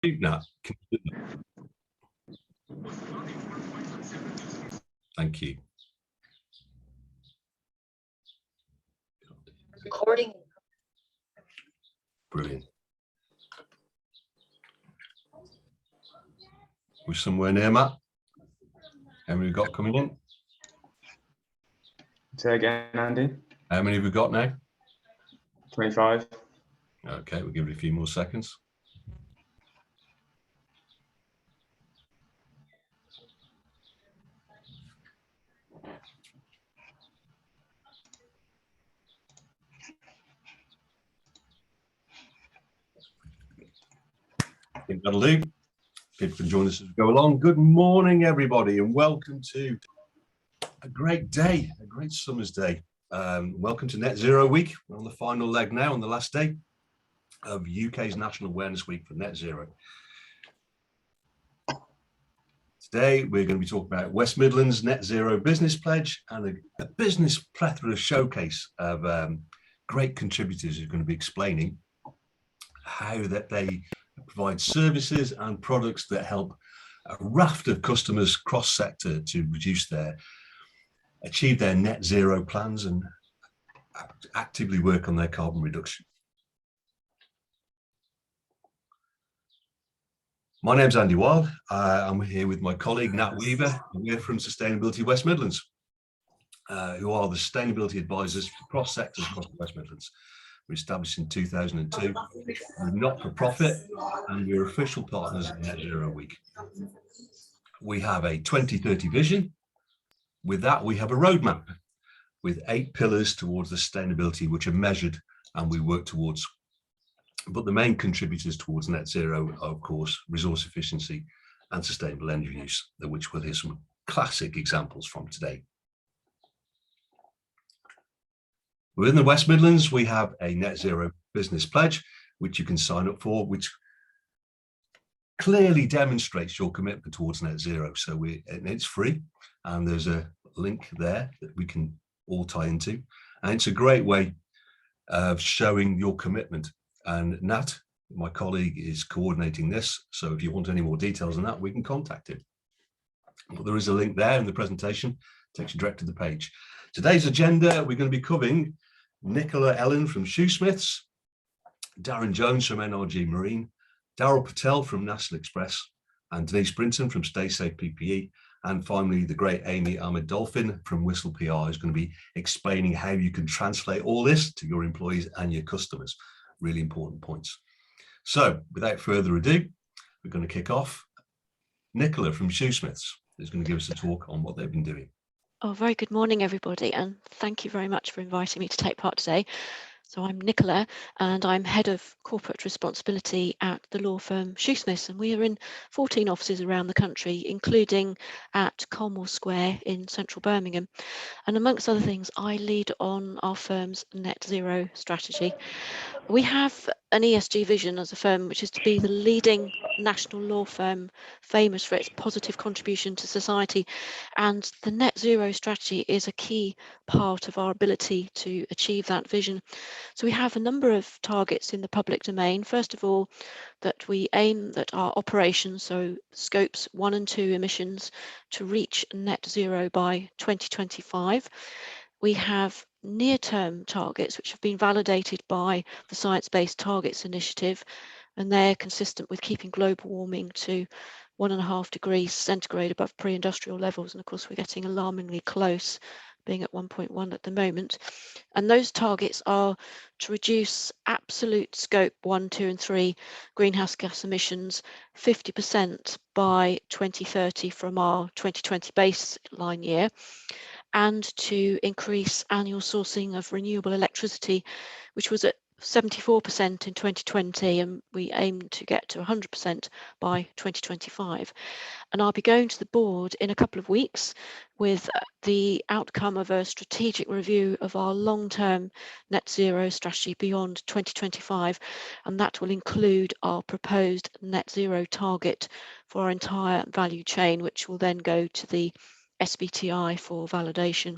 No. Thank you. Recording. Brilliant. We're somewhere near, Matt. How many have we got coming in? Say again, Andy. How many have we got now? 25. Okay, we'll give it a few more seconds. I think that'll do. People can join us as we go along. Good morning, everybody, and welcome to a great day, a great summer's day. Welcome to Net Zero Week. We're on the final leg now, on the last day of UK's National Awareness Week for Net Zero. Today, we're going to be talking about West Midlands Net Zero Business Pledge and a business plethora showcase of great contributors who are going to be explaining how that they provide services and products that help a raft of customers cross-sector to achieve their net zero plans and actively work on their carbon reduction. My name's Andy Wild. I'm here with my colleague Nat Weaver, and we're from Sustainability West Midlands, who are the sustainability advisors for cross-sectors across the West Midlands. We were established in 2002. We're not for profit, and we're official partners in Net Zero Week. We have a 2030 vision. With that, we have a roadmap with 8 pillars towards sustainability, which are measured and we work towards. But the main contributors towards net zero are, of course, resource efficiency and sustainable energy use, which we'll hear some classic examples from today. Within the West Midlands, we have a net zero business pledge, which you can sign up for, which clearly demonstrates your commitment towards net zero. So it's free, and there's a link there that we can all tie into. And it's a great way of showing your commitment. And Nat, my colleague, is coordinating this. So if you want any more details on that, we can contact him. But there is a link there in the presentation, takes you direct to the page. Today's agenda, we're going to be covering Nicola Ellen from Shoesmiths, Darren Jones from NRG Marine, Daryl Patel from National Express, and Denise Brinton from Stay Safe PPE. And finally, the great Amy Ahmed Dolphin from Whistle PR is going to be explaining how you can translate all this to your employees and your customers. Really important points. So without further ado, we're going to kick off. Nicola from Shoesmiths is going to give us a talk on what they've been doing. Oh, very good morning, everybody, and thank you very much for inviting me to take part today. So I'm Nicola, and I'm Head of Corporate Responsibility at the law firm Shoesmiths, and we are in 14 offices around the country, including at Colmore Square in central Birmingham. And amongst other things, I lead on our firm's net zero strategy. We have an ESG vision as a firm, which is to be the leading national law firm famous for its positive contribution to society. And the net zero strategy is a key part of our ability to achieve that vision. So we have a number of targets in the public domain. First of all, that we aim that our operations, so scopes 1 and 2 emissions, to reach net zero by 2025. We have near-term targets which have been validated by the Science Based Targets Initiative, and they're consistent with keeping global warming to 1.5 degrees centigrade above pre-industrial levels. And of course, we're getting alarmingly close, being at 1.1 at the moment. And those targets are to reduce absolute scope 1, 2 and 3 greenhouse gas emissions 50% by 2030 from our 2020 baseline year, and to increase annual sourcing of renewable electricity, which was at 74% in 2020, and we aim to get to 100% by 2025. And I'll be going to the board in a couple of weeks with the outcome of a strategic review of our long-term net zero strategy beyond 2025, and that will include our proposed net zero target for our entire value chain, which will then go to the SBTi for validation.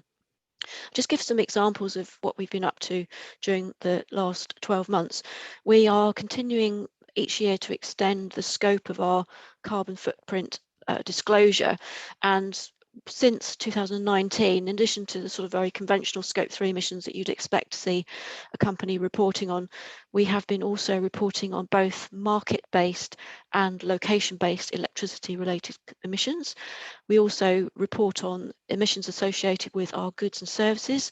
Just give some examples of what we've been up to during the last 12 months. We are continuing each year to extend the scope of our carbon footprint disclosure. And since 2019, in addition to the sort of very conventional scope 3 emissions that you'd expect to see a company reporting on, we have been also reporting on both market-based and location-based electricity-related emissions. We also report on emissions associated with our goods and services,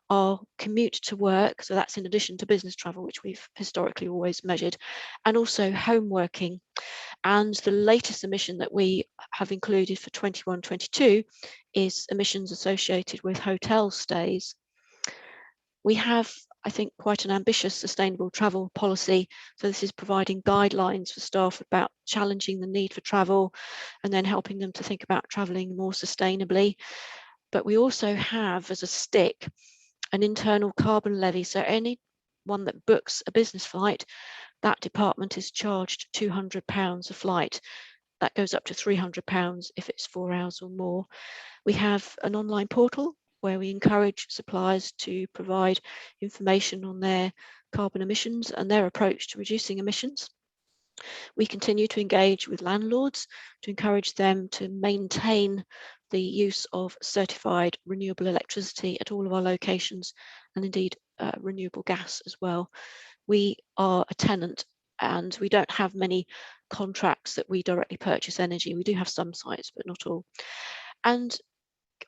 our commute to work, so that's in addition to business travel, which we've historically always measured, and also home working. And the latest emission that we have included for 21-22 is emissions associated with hotel stays. We have, I think, quite an ambitious sustainable travel policy. So this is providing guidelines for staff about challenging the need for travel and then helping them to think about traveling more sustainably. But we also have, as a stick, an internal carbon levy. So anyone that books a business flight, that department is charged £200 a flight. That goes up to £300 if it's 4 hours or more. We have an online portal where we encourage suppliers to provide information on their carbon emissions and their approach to reducing emissions. We continue to engage with landlords to encourage them to maintain the use of certified renewable electricity at all of our locations, and indeed renewable gas as well. We are a tenant and we don't have many contracts that we directly purchase energy. We do have some sites, but not all. And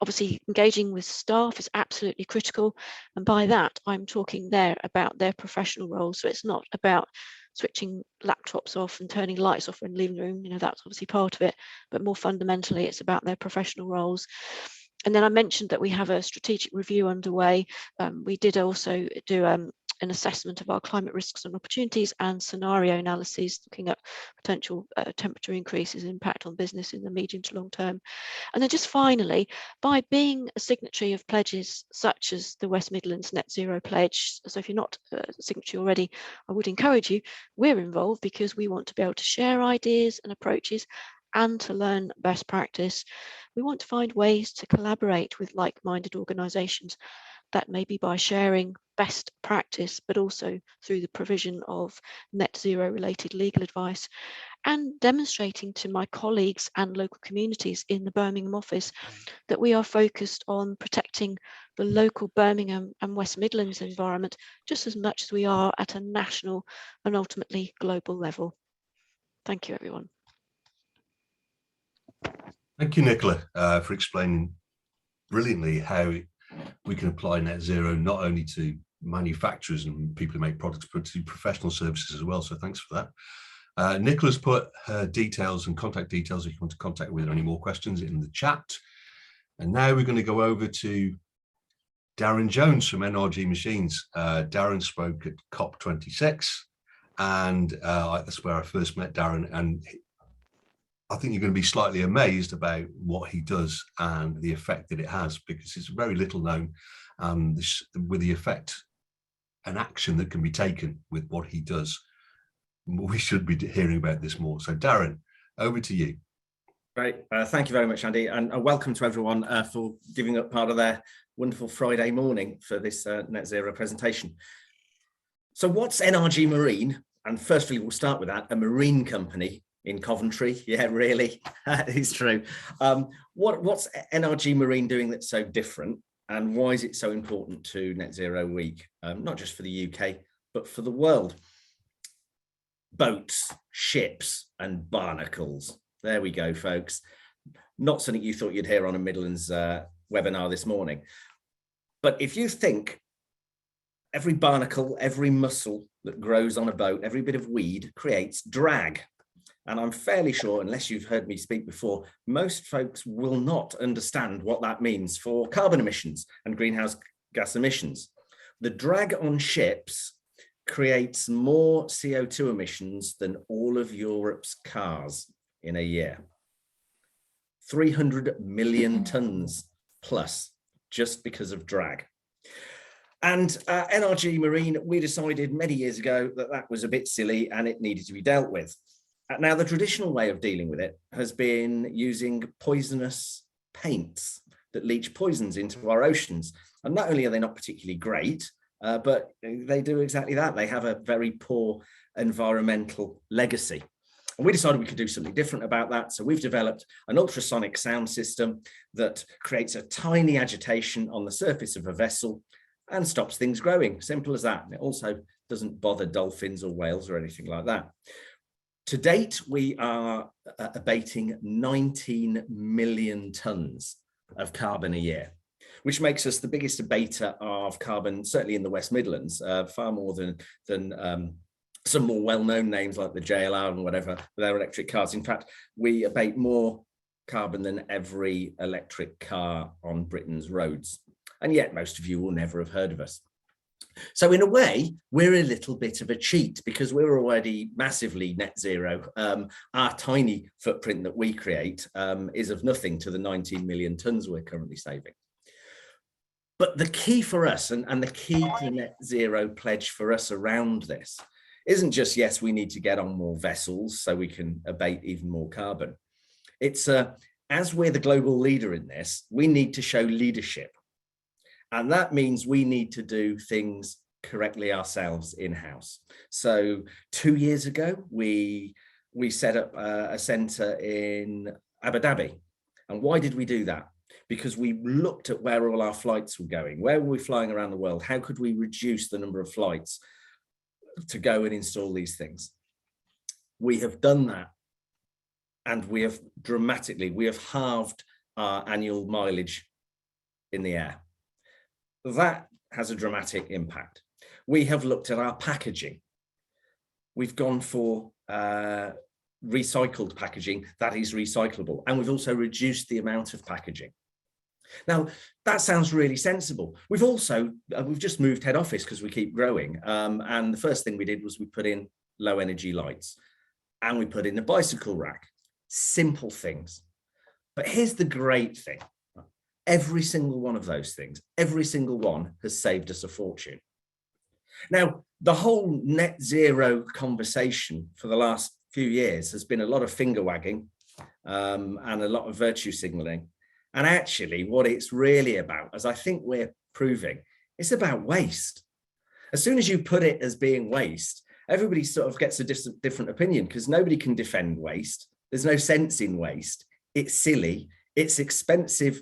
obviously engaging with staff is absolutely critical. And by that, I'm talking there about their professional roles. So it's not about switching laptops off and turning lights off and leaving the room. You know, that's obviously part of it, but more fundamentally, it's about their professional roles. And then I mentioned that we have a strategic review underway. We did also do an assessment of our climate risks and opportunities and scenario analyses, looking at potential temperature increases, impact on business in the medium to long term. And then just finally, by being a signatory of pledges such as the West Midlands Net Zero Pledge, so if you're not a signatory already, I would encourage you. We're involved because we want to be able to share ideas and approaches and to learn best practice. We want to find ways to collaborate with like-minded organisations. That may be by sharing best practice, but also through the provision of net zero related legal advice and demonstrating to my colleagues and local communities in the Birmingham office that we are focused on protecting the local Birmingham and West Midlands environment just as much as we are at a national and ultimately global level. Thank you, everyone. Thank you, Nicola, for explaining brilliantly how we can apply net zero not only to manufacturers and people who make products, but to professional services as well. So thanks for that. Nicola's put her details and contact details if you want to contact her with any more questions in the chat. And now we're going to go over to Darren Jones from NRG Machines. Darren spoke at COP26, and that's where I first met Darren. And I think you're going to be slightly amazed about what he does and the effect that it has, because it's very little known with the effect and action that can be taken with what he does. We should be hearing about this more. So Darren, over to you. Great. Thank you very much, Andy, and welcome to everyone for giving up part of their wonderful Friday morning for this net zero presentation. So what's NRG Marine? And firstly, we'll start with that, a marine company in Coventry. Yeah, really, that is true. What's NRG Marine doing that's so different, and why is it so important to Net Zero Week, not just for the UK, but for the world? Boats, ships, and barnacles. There we go, folks. Not something you thought you'd hear on a Midlands webinar this morning. But if you think every barnacle, every mussel that grows on a boat, every bit of weed creates drag. And I'm fairly sure, unless you've heard me speak before, most folks will not understand what that means for carbon emissions and greenhouse gas emissions. The drag on ships creates more CO2 emissions than all of Europe's cars in a year. 300 million tons plus, just because of drag. And NRG Marine, we decided many years ago that that was a bit silly and it needed to be dealt with. Now, the traditional way of dealing with it has been using poisonous paints that leach poisons into our oceans. And not only are they not particularly great, but they do exactly that. They have a very poor environmental legacy. And we decided we could do something different about that. So we've developed an ultrasonic sound system that creates a tiny agitation on the surface of a vessel and stops things growing. Simple as that. And it also doesn't bother dolphins or whales or anything like that. To date, we are abating 19 million tons of carbon a year, which makes us the biggest abater of carbon, certainly in the West Midlands, far more than some more well-known names like the JLR and whatever with their electric cars. In fact, we abate more carbon than every electric car on Britain's roads. And yet most of you will never have heard of us. So in a way, we're a little bit of a cheat because we're already massively net zero. Our tiny footprint that we create is of nothing to the 19 million tons we're currently saving. But the key for us and the key to the net zero pledge for us around this isn't just, yes, we need to get on more vessels so we can abate even more carbon. It's as we're the global leader in this, we need to show leadership. And that means we need to do things correctly ourselves in-house. So 2 years ago, we set up a centre in Abu Dhabi. And why did we do that? Because we looked at where all our flights were going. Where were we flying around the world? How could we reduce the number of flights to go and install these things? We have done that. And we have halved our annual mileage in the air. That has a dramatic impact. We have looked at our packaging. We've gone for recycled packaging that is recyclable, and we've also reduced the amount of packaging. Now, that sounds really sensible. We've just moved head office because we keep growing. And the first thing we did was we put in low energy lights and we put in a bicycle rack. Simple things. But here's the great thing. Every single one of those things, every single one has saved us a fortune. Now, the whole net zero conversation for the last few years has been a lot of finger wagging and a lot of virtue signaling. And actually what it's really about, as I think we're proving, it's about waste. As soon as you put it as being waste, everybody sort of gets a different opinion because nobody can defend waste. There's no sense in waste. It's silly. It's expensive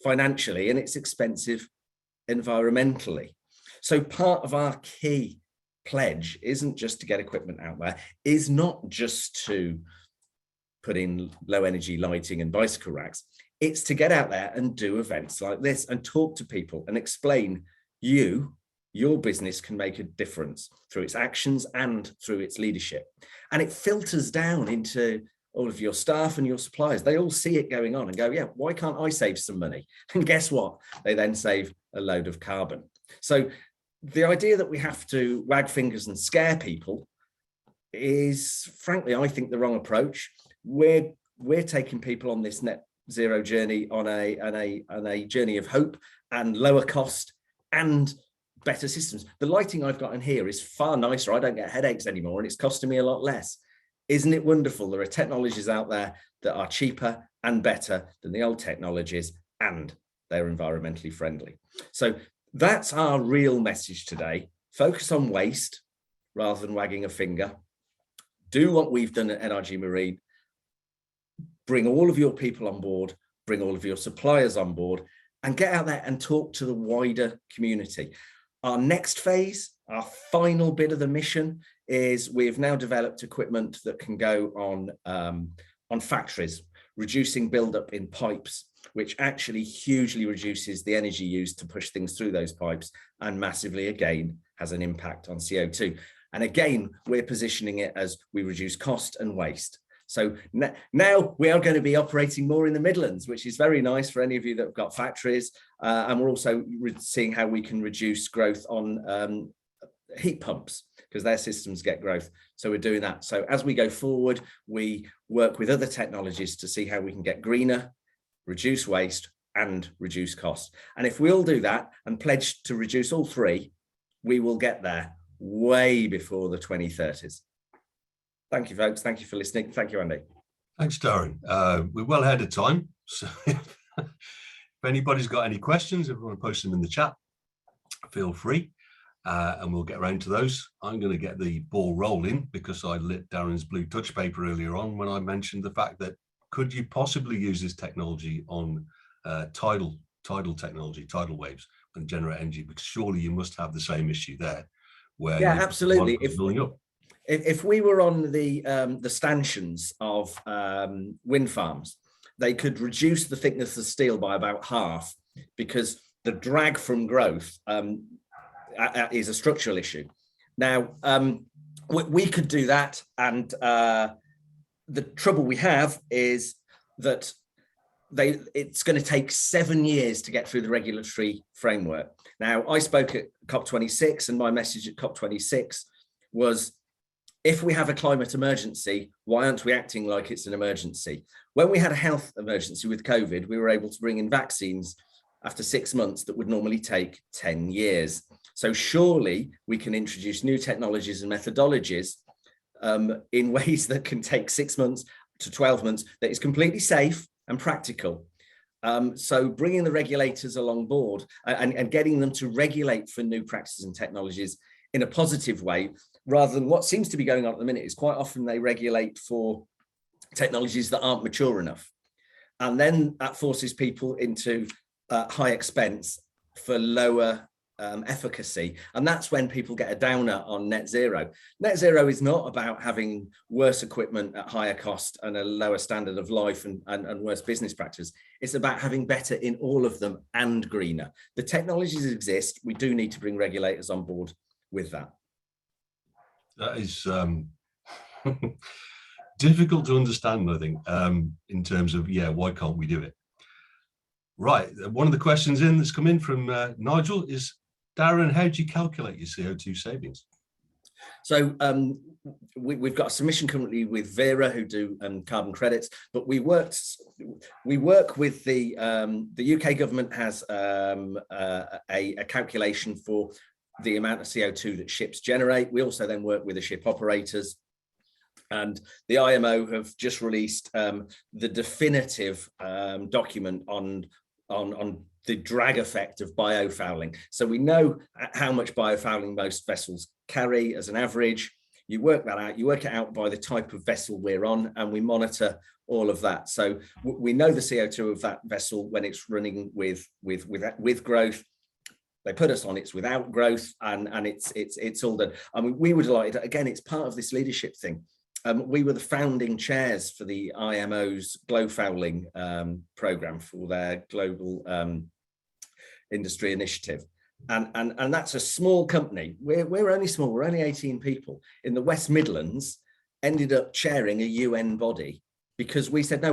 financially and it's expensive environmentally. So part of our key pledge isn't just to get equipment out there, is not just to put in low energy lighting and bicycle racks. It's to get out there and do events like this and talk to people and explain your business can make a difference through its actions and through its leadership. And it filters down into all of your staff and your suppliers. They all see it going on and go, yeah, why can't I save some money? And guess what? They then save a load of carbon. So the idea that we have to wag fingers and scare people is, frankly, I think the wrong approach. We're taking people on this net zero journey on a journey of hope and lower cost and better systems. The lighting I've got in here is far nicer. I don't get headaches anymore and it's costing me a lot less. Isn't it wonderful? There are technologies out there that are cheaper and better than the old technologies, and they're environmentally friendly. So that's our real message today. Focus on waste rather than wagging a finger. Do what we've done at NRG Marine. Bring all of your people on board, bring all of your suppliers on board, and get out there and talk to the wider community. Our next phase, our final bit of the mission, is we've now developed equipment that can go on factories, reducing buildup in pipes, which actually hugely reduces the energy used to push things through those pipes and massively, again, has an impact on CO2. And again, we're positioning it as we reduce cost and waste. So now we are going to be operating more in the Midlands, which is very nice for any of you that have got factories. And we're also seeing how we can reduce growth on heat pumps, because their systems get growth. So we're doing that. So as we go forward, we work with other technologies to see how we can get greener, reduce waste and reduce cost. And if we all do that and pledge to reduce all three, we will get there way before the 2030s. Thank you, folks. Thank you for listening. Thank you, Andy. Thanks, Darren. We're well ahead of time. So if anybody's got any questions, if you want to post them in the chat, feel free. and we'll get around to those. I'm going to get the ball rolling because I lit Darren's blue touch paper earlier on when I mentioned the fact that could you possibly use this technology on tidal technology, tidal waves, and generate energy? Because surely you must have the same issue there, where Yeah, absolutely. building up. If we were on the stanchions of wind farms, they could reduce the thickness of steel by about half because the drag from growth is a structural issue. Now, we could do that, and the trouble we have is that it's going to take 7 years to get through the regulatory framework. Now, I spoke at COP26, and my message at COP26 was, if we have a climate emergency, why aren't we acting like it's an emergency? When we had a health emergency with COVID, we were able to bring in vaccines after 6 months that would normally take 10 years. So surely we can introduce new technologies and methodologies in ways that can take 6 months to 12 months that is completely safe and practical. So bringing the regulators along board and getting them to regulate for new practices and technologies in a positive way, rather than what seems to be going on at the minute is quite often they regulate for technologies that aren't mature enough. And then that forces people into high expense for lower efficacy. And that's when people get a downer on net zero. Net zero is not about having worse equipment at higher cost and a lower standard of life and worse business practice. It's about having better in all of them and greener. The technologies exist. We do need to bring regulators on board with that. That is difficult to understand, I think, in terms of, why can't we do it? Right. One of the questions that's come in from Nigel is, Darren, how do you calculate your CO2 savings? So we've got a submission currently with Vera, who do carbon credits, but we work with the UK government has a calculation for the amount of CO2 that ships generate. We also then work with the ship operators, and the IMO have just released the definitive document on the drag effect of biofouling. So we know how much biofouling most vessels carry as an average. You work that out, you work it out by the type of vessel we're on, and we monitor all of that. So we know the CO2 of that vessel when it's running with growth. They put us on it's without growth, and it's all done. I mean, we were delighted. Again, it's part of this leadership thing. We were the founding chairs for the IMO's glow fouling program for their global industry initiative. And that's a small company. We're only small, we're only 18 people in the West Midlands, ended up chairing a UN body because we said, no,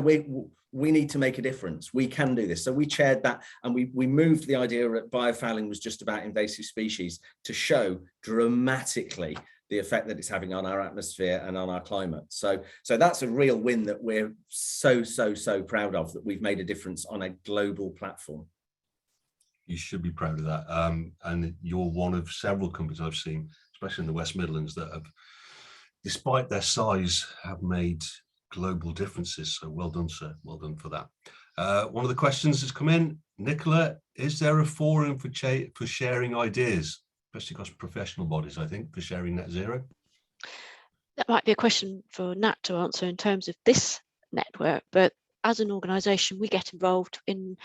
we need to make a difference. We can do this. So we chaired that, and we moved the idea that biofouling was just about invasive species to show dramatically the effect that it's having on our atmosphere and on our climate. So that's a real win that we're so proud of, that we've made a difference on a global platform. You should be proud of that. And you're one of several companies I've seen, especially in the West Midlands, that have, despite their size, have made global differences. So well done, sir. Well done for that. One of the questions that's come in, Nicola, is there a forum for sharing ideas, especially across professional bodies, I think, for sharing net zero? That might be a question for Nat to answer in terms of this network, but as an organisation, we get involved in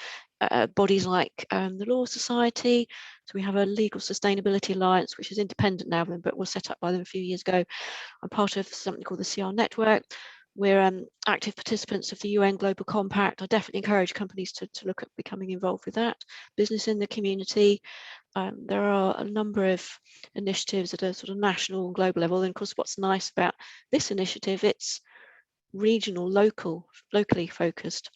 bodies like the Law Society. So we have a Legal Sustainability Alliance, which is independent now, but was set up by them a few years ago. I'm part of something called the CR Network. We're active participants of the UN Global Compact. I definitely encourage companies to look at becoming involved with that. Business in the community. There are a number of initiatives at a sort of national and global level. And of course, what's nice about this initiative, it's regional, locally focused.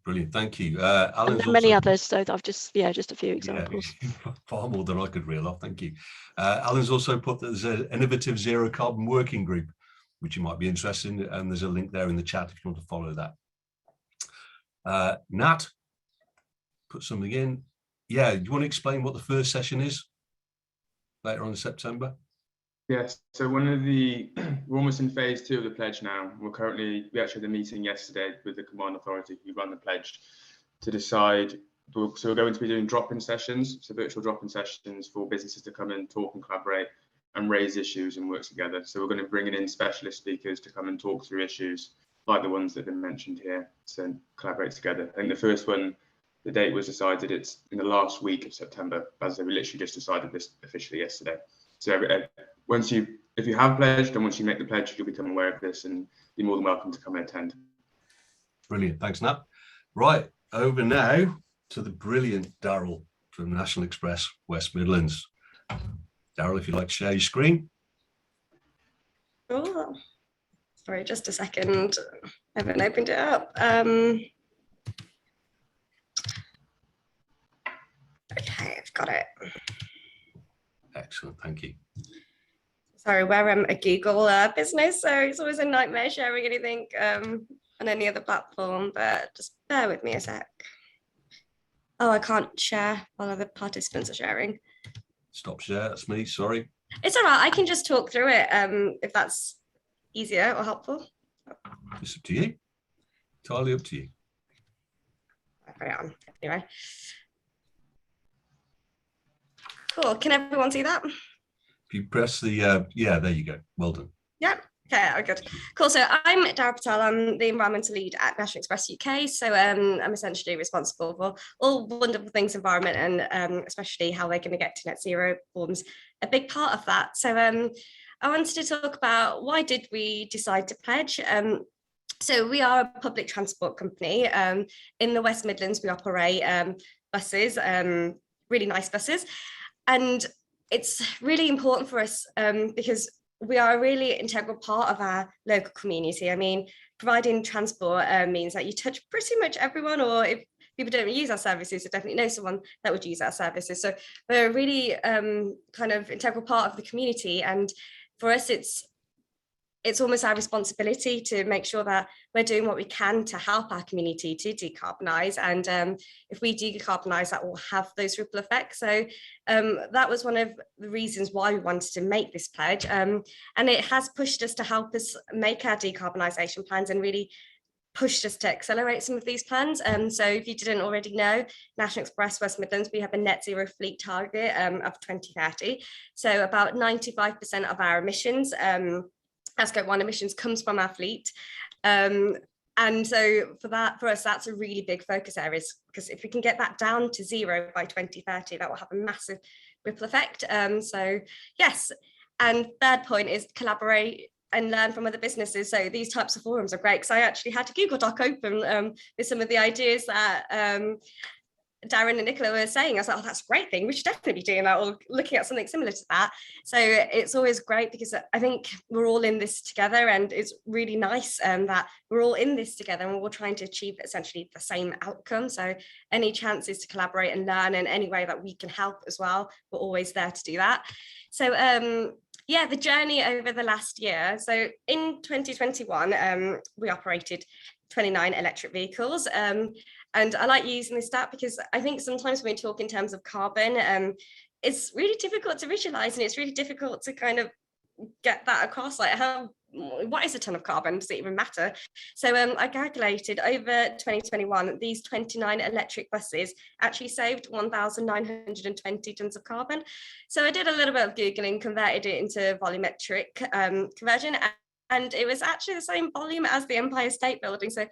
Brilliant, thank you. And there are many others, so I've just a few examples. Yeah, far more than I could reel off, thank you. Alan's also put that there's an innovative zero carbon working group, which you might be interested in, and there's a link there in the chat if you want to follow that. Nat, put something in. Yeah, do you want to explain what the first session is later on in September? Yes, so we're almost in phase 2 of the pledge now. We actually had a meeting yesterday with the Combined Authority who run the pledge to decide So we're going to be doing drop-in sessions, so virtual drop-in sessions for businesses to come and talk and collaborate and raise issues and work together. So we're going to bring in specialist speakers to come and talk through issues like the ones that have been mentioned here to collaborate together. I think the first one, the date was decided, it's in the last week of September. As I said, we literally just decided this officially yesterday. So if you have pledged and once you make the pledge, you'll become aware of this and you're more than welcome to come and attend. Brilliant, thanks, Nat. Right, over now to the brilliant Daryl from National Express West Midlands. Daryl, if you'd like to share your screen. Sure. Sorry, just a second. I haven't opened it up. Okay, I've got it. Excellent, thank you. Sorry, we're a Google business, so it's always a nightmare sharing anything on any other platform, but just bear with me a sec. Oh, I can't share while other participants are sharing. Stop share, that's me, sorry. It's all right, I can just talk through it if that's easier or helpful. It's up to you, entirely up to you. Carry on, anyway. Cool, can everyone see that? If you press the, yeah, there you go, well done. Yep. Okay, oh, good. Cool. So I'm Dara Patel. I'm the environmental lead at National Express UK. So I'm essentially responsible for all wonderful things environment and especially how we're going to get to net zero forms a big part of that. So I wanted to talk about why did we decide to pledge. So we are a public transport company. In the West Midlands, we operate buses, really nice buses. And it's really important for us because we are a really integral part of our local community. I mean, providing transport means that you touch pretty much everyone, or if people don't use our services, you definitely know someone that would use our services. So we're a really kind of integral part of the community. And for us, it's almost our responsibility to make sure that we're doing what we can to help our community to decarbonise. And if we decarbonise, that will have those ripple effects. So that was one of the reasons why we wanted to make this pledge. And it has pushed us to help us make our decarbonisation plans and really pushed us to accelerate some of these plans. So if you didn't already know, National Express West Midlands, we have a net zero fleet target of 2030. So about 95% of our emissions, Scope 1 emissions, comes from our fleet. And so for us, that's a really big focus area, because if we can get that down to zero by 2030, that will have a massive ripple effect. So yes, and third point is collaborate and learn from other businesses. So these types of forums are great, because I actually had a Google Doc open with some of the ideas that Darren and Nicola were saying. I was like, oh, that's a great thing. We should definitely be doing that, or looking at something similar to that. So it's always great, because I think we're all in this together, and it's really nice that we're all in this together and we're all trying to achieve essentially the same outcome. So any chances to collaborate and learn in any way that we can help as well, we're always there to do that. So yeah, the journey over the last year. So in 2021, we operated 29 electric vehicles. And I like using this stat because I think sometimes when we talk in terms of carbon, it's really difficult to visualize, and it's really difficult to kind of get that across, like what is a ton of carbon? Does it even matter? So I calculated over 2021, these 29 electric buses actually saved 1,920 tons of carbon. So I did a little bit of Googling, converted it into volumetric conversion, and it was actually the same volume as the Empire State Building. So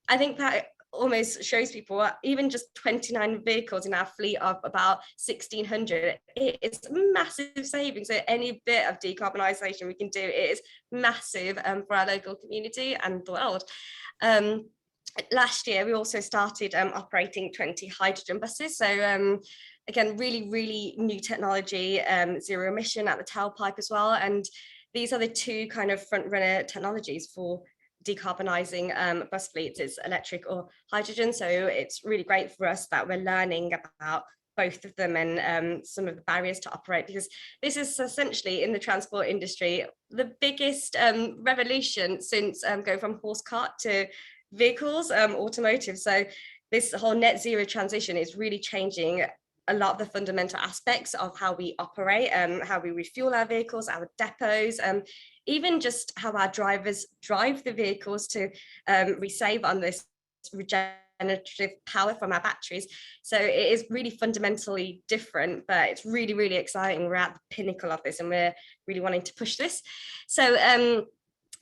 I think that almost shows people even just 29 vehicles in our fleet of about 1,600, it's massive savings. So any bit of decarbonisation we can do, it is massive for our local community and the world. Last year, we also started operating 20 hydrogen buses. So again, really new technology, zero emission at the tailpipe as well. And these are the two kind of front runner technologies for decarbonising bus fleets, is electric or hydrogen. So it's really great for us that we're learning about both of them and some of the barriers to operate, because this is essentially in the transport industry the biggest revolution since going from horse cart to vehicles, automotive. So this whole net zero transition is really changing a lot of the fundamental aspects of how we operate, how we refuel our vehicles, our depots, even just how our drivers drive the vehicles to resave on this regenerative regenerative power from our batteries. So it is really fundamentally different, but it's really, really exciting. We're at the pinnacle of this and we're really wanting to push this. So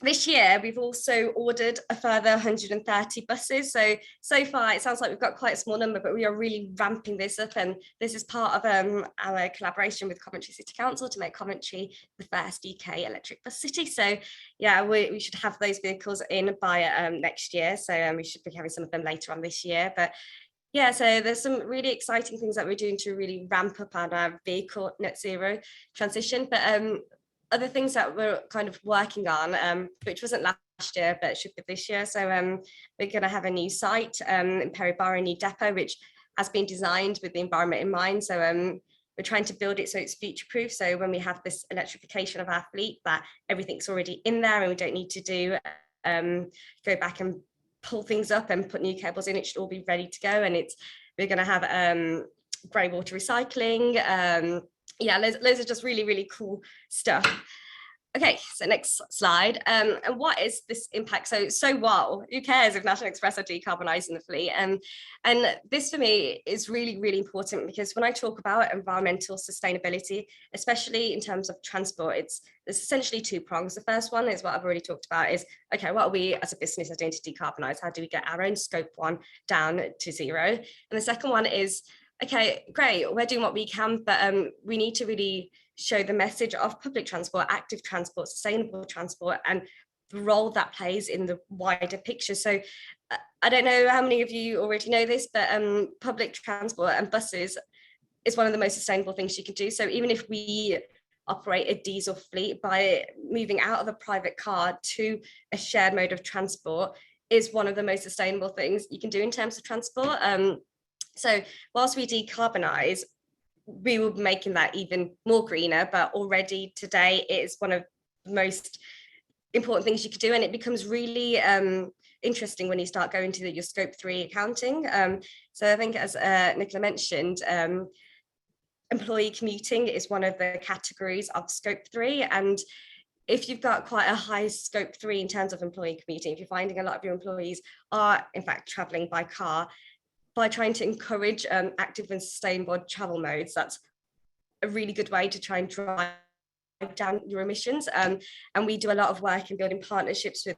this year, we've also ordered a further 130 buses. So far, it sounds like we've got quite a small number, but we are really ramping this up. And this is part of our collaboration with Coventry City Council to make Coventry the first UK electric bus city. So yeah, we should have those vehicles in by next year. So we should be having some of them later on this year. But yeah, so there's some really exciting things that we're doing to really ramp up our vehicle net zero transition. But other things that we're kind of working on, which wasn't last year, but it should be this year. So we're going to have a new site in Perry Barrow, a new depot, which has been designed with the environment in mind. So we're trying to build it so it's future proof. So when we have this electrification of our fleet, that everything's already in there and we don't need to go back and pull things up and put new cables in. It should all be ready to go. And we're going to have grey water recycling. Yeah, loads of just really, really cool stuff. Okay, so next slide. And what is this impact? So what? Who cares if National Express are decarbonising the fleet? And this for me is really, really important, because when I talk about environmental sustainability, especially in terms of transport, there's essentially two prongs. The first one is what I've already talked about is, okay, what are we as a business doing to decarbonise? How do we get our own scope 1 down to 0? And the second one is, okay, great, we're doing what we can, but we need to really show the message of public transport, active transport, sustainable transport, and the role that plays in the wider picture. So I don't know how many of you already know this, but public transport and buses is one of the most sustainable things you can do. So even if we operate a diesel fleet, by moving out of a private car to a shared mode of transport is one of the most sustainable things you can do in terms of transport. So whilst we decarbonise, we will be making that even more greener, but already today it is one of the most important things you could do, and it becomes really interesting when you start going to your scope 3 accounting. So I think, as Nicola mentioned, employee commuting is one of the categories of scope 3, and if you've got quite a high scope 3 in terms of employee commuting, if you're finding a lot of your employees are in fact travelling by car, by trying to encourage active and sustainable travel modes, that's a really good way to try and drive down your emissions. And we do a lot of work in building partnerships with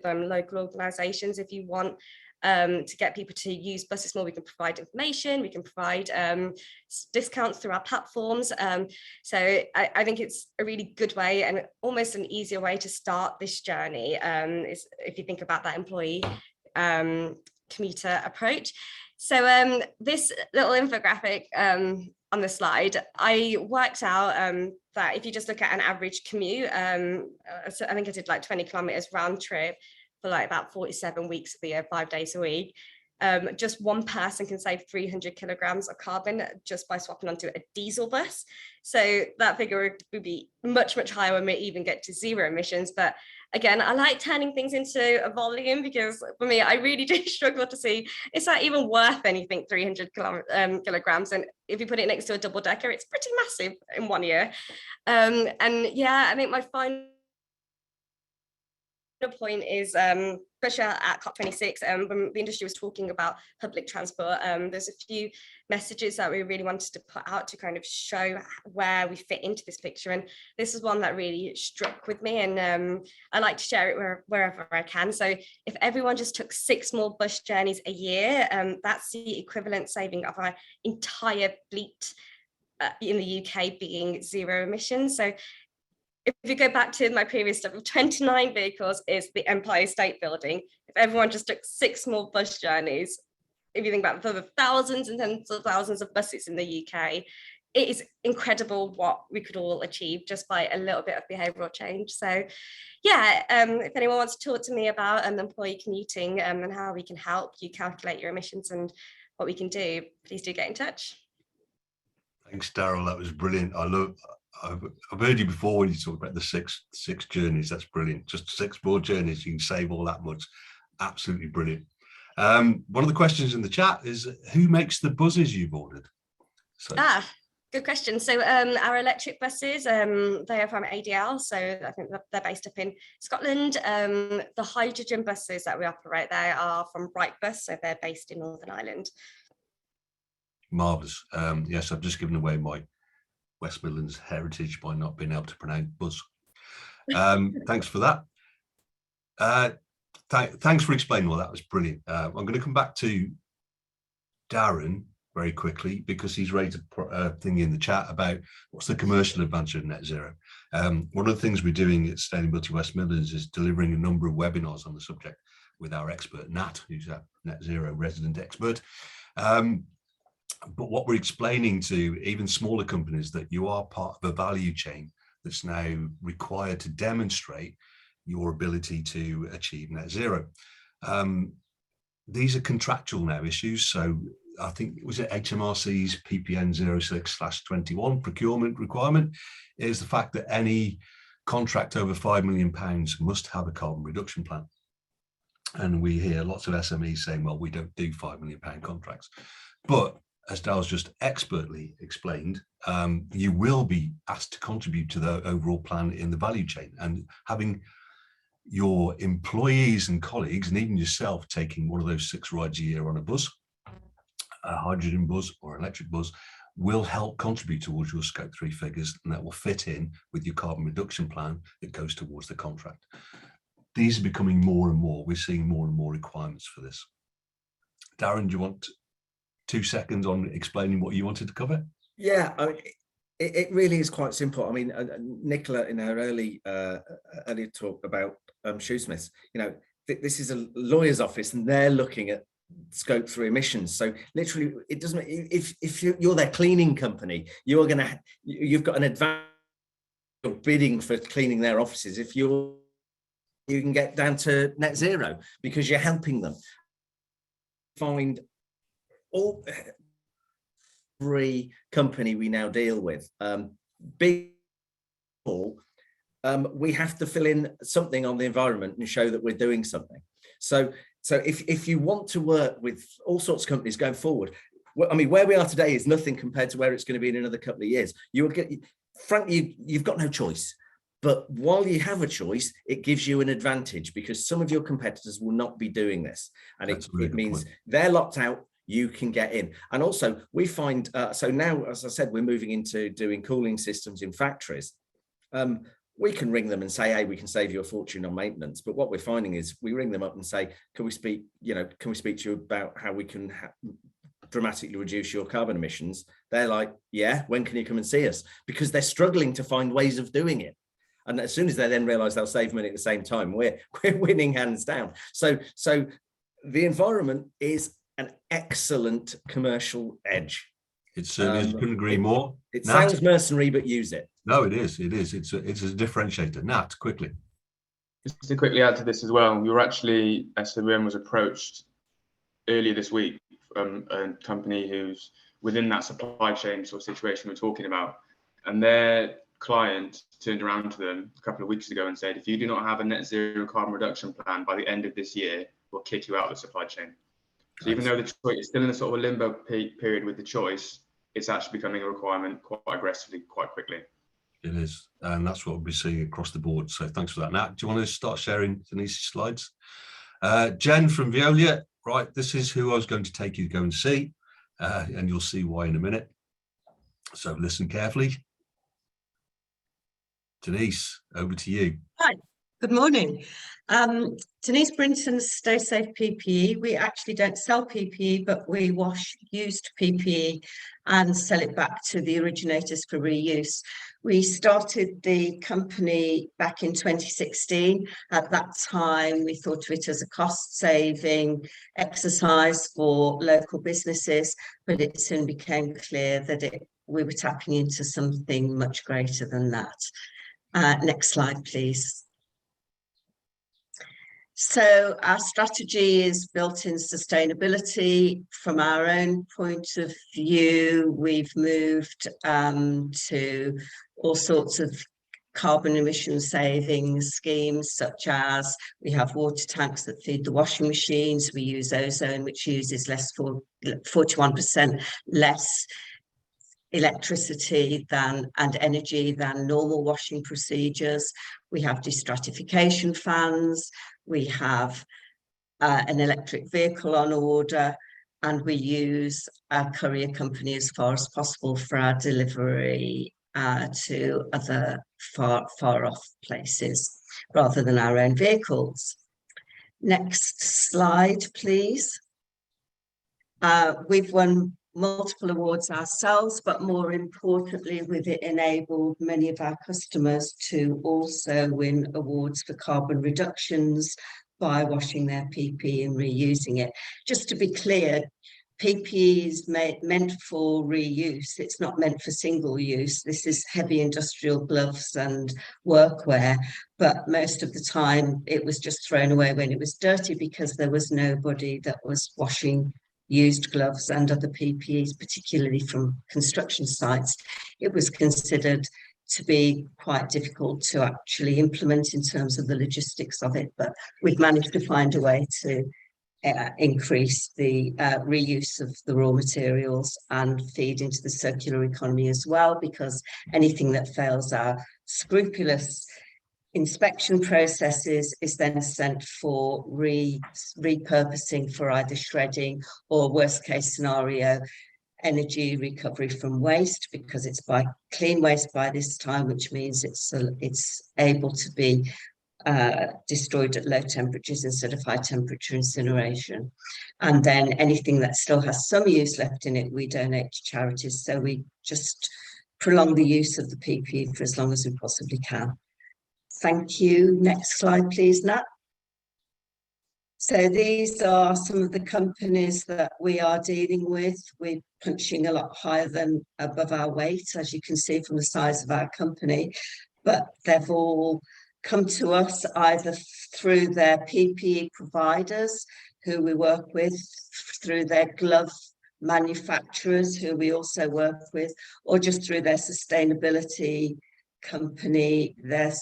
local organisations. If you want to get people to use buses more, we can provide information, we can provide discounts through our platforms. So I think it's a really good way and almost an easier way to start this journey, is if you think about that employee commuter approach. So this little infographic on the slide, I worked out that if you just look at an average commute, so I think I did like 20 kilometers round trip for like about 47 weeks of the year, 5 days a week. Just one person can save 300 kilograms of carbon just by swapping onto a diesel bus. So that figure would be much, much higher when we even get to zero emissions. But again, I like turning things into a volume, because for me, I really do struggle to see, it's not even worth anything, 300 kilograms. And if you put it next to a double decker, it's pretty massive in 1 year. And yeah, I think my final point is, especially at COP26, when the industry was talking about public transport, there's a few messages that we really wanted to put out to kind of show where we fit into this picture, and this is one that really struck with me, and I like to share it wherever I can. So if everyone just took 6 more bus journeys a year, that's the equivalent saving of our entire fleet in the UK being zero emissions. So if you go back to my previous stuff, 29 vehicles is the Empire State Building. If everyone just took 6 more bus journeys, if you think about the thousands and tens of thousands of buses in the UK, it is incredible what we could all achieve just by a little bit of behavioural change. So yeah, if anyone wants to talk to me about employee commuting and how we can help you calculate your emissions and what we can do, please do get in touch. Thanks, Daryl. That was brilliant. I've heard you before when you talked about the six journeys. That's brilliant. Just 6 more journeys, you can save all that much. Absolutely brilliant. One of the questions in the chat is, who makes the buses you've ordered? So Good question. So our electric buses, they are from ADL, so I think they're based up in Scotland. The hydrogen buses that we operate there are from Brightbus, so they're based in Northern Ireland. Marvellous. Yes, I've just given away my West Midlands heritage by not being able to pronounce buzz. Thanks for that. Thanks for explaining all that. Was brilliant. I'm going to come back to Darren very quickly because he's raised a thing in the chat about what's the commercial advantage of net zero. One of the things we're doing at Sustainability West Midlands is delivering a number of webinars on the subject with our expert Nat, who's a net zero resident expert. But what we're explaining to even smaller companies that you are part of a value chain that's now required to demonstrate your ability to achieve net zero. These are contractual now issues. So I think it was at HMRC's PPN 06/21 procurement requirement is the fact that any contract over £5 million must have a carbon reduction plan. And we hear lots of SMEs saying, well, we don't do £5 million contracts. But as Dal's just expertly explained, you will be asked to contribute to the overall plan in the value chain, and having your employees and colleagues and even yourself taking one of those 6 rides a year on a bus, a hydrogen bus or electric bus, will help contribute towards your scope 3 figures, and that will fit in with your carbon reduction plan that goes towards the contract. These are becoming more and more, we're seeing more and more requirements for this. Darren, do you want 2 seconds on explaining what you wanted to cover? Yeah, I mean, it really is quite simple. I mean, Nicola in her early talk about Shoesmiths, you know, this is a lawyer's office and they're looking at scope 3 emissions. So literally, it doesn't. If you're their cleaning company, you've got an advantage of bidding for cleaning their offices. If you can get down to net zero because you're helping them find all. Every company we now deal with, big, we have to fill in something on the environment and show that we're doing something. So if you want to work with all sorts of companies going forward, I mean, where we are today is nothing compared to where it's going to be in another couple of years. Frankly, you've got no choice. But while you have a choice, it gives you an advantage because some of your competitors will not be doing this, and it means they're locked out. You can get in. And also we find, so now, as I said, we're moving into doing cooling systems in factories. We can ring them and say, hey, we can save you a fortune on maintenance. But what we're finding is we ring them up and say, can we speak to you about how we can dramatically reduce your carbon emissions? They're like, yeah, when can you come and see us? Because they're struggling to find ways of doing it. And as soon as they then realize they'll save money at the same time, we're winning hands down. So the environment is an excellent commercial edge. It certainly is. Couldn't agree more. It sounds mercenary, but use it. No, it is. It is. It's a differentiator. Nat, quickly. Just to quickly add to this as well, we were actually, SWM was approached earlier this week from a company who's within that supply chain sort of situation we're talking about, and their client turned around to them a couple of weeks ago and said, if you do not have a net zero carbon reduction plan by the end of this year, we'll kick you out of the supply chain. So even though the choice is still in a sort of a limbo period with the choice, it's actually becoming a requirement quite aggressively, quite quickly. It is, and that's what we'll be seeing across the board. So thanks for that. Nat, do you want to start sharing Denise's slides? Jen from Veolia, right, this is who I was going to take you to go and see, and you'll see why in a minute. So listen carefully. Denise, over to you. Hi, good morning. Denise Brinton's Stay Safe PPE. We actually don't sell PPE, but we wash used PPE and sell it back to the originators for reuse. We started the company back in 2016. At that time, we thought of it as a cost-saving exercise for local businesses, but it soon became clear that we were tapping into something much greater than that. Next slide, please. So our strategy is built in sustainability. From our own point of view, we've moved to all sorts of carbon emission savings schemes, such as we have water tanks that feed the washing machines. We use ozone, which uses 41% less electricity and energy than normal washing procedures. We have destratification fans, we have an electric vehicle on order, and we use a courier company as far as possible for our delivery to other far off places rather than our own vehicles. Next slide, please. We've won multiple awards ourselves, but more importantly, we've enabled many of our customers to also win awards for carbon reductions by washing their PPE and reusing it. Just to be clear, PPE is meant for reuse. It's not meant for single use. This is heavy industrial gloves and workwear, but most of the time it was just thrown away when it was dirty because there was nobody that was washing used gloves and other PPEs, particularly from construction sites. It was considered to be quite difficult to actually implement in terms of the logistics of it, but we've managed to find a way to increase the reuse of the raw materials and feed into the circular economy as well, because anything that fails our scrupulous inspection processes is then sent for repurposing for either shredding or, worst case scenario, energy recovery from waste, because it's by clean waste by this time, which means it's able to be destroyed at low temperatures instead of high temperature incineration. And then anything that still has some use left in it, we donate to charities. So we just prolong the use of the PPE for as long as we possibly can. Thank you. Next slide, please, Nat. So these are some of the companies that we are dealing with. We're punching a lot higher than above our weight, as you can see from the size of our company, but they've all come to us either through their PPE providers who we work with, through their glove manufacturers who we also work with, or just through their sustainability company, their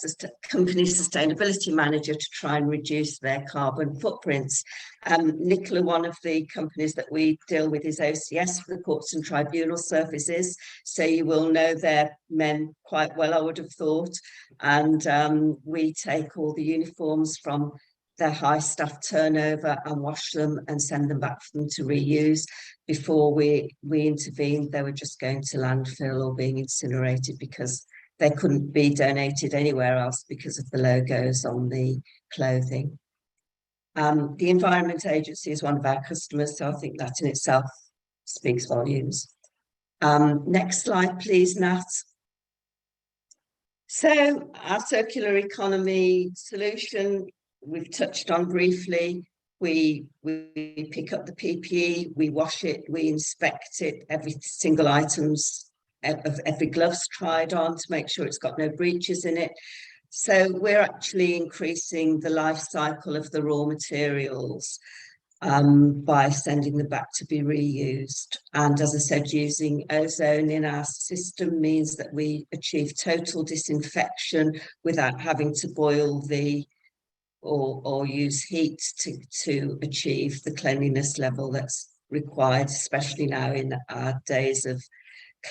company sustainability manager to try and reduce their carbon footprints. Nicola, one of the companies that we deal with is OCS for the Courts and Tribunal Services, so you will know their men quite well, I would have thought, and we take all the uniforms from their high staff turnover and wash them and send them back for them to reuse. Before we intervened, they were just going to landfill or being incinerated because they couldn't be donated anywhere else because of the logos on the clothing. The Environment Agency is one of our customers, so I think that in itself speaks volumes. Next slide, please, Nat. So our circular economy solution, we've touched on briefly. We pick up the PPE, we wash it, we inspect it, every single item's of every glove's tried on to make sure it's got no breaches in it. So we're actually increasing the life cycle of the raw materials by sending them back to be reused. And as I said, using ozone in our system means that we achieve total disinfection without having to boil or use heat to achieve the cleanliness level that's required, especially now in our days of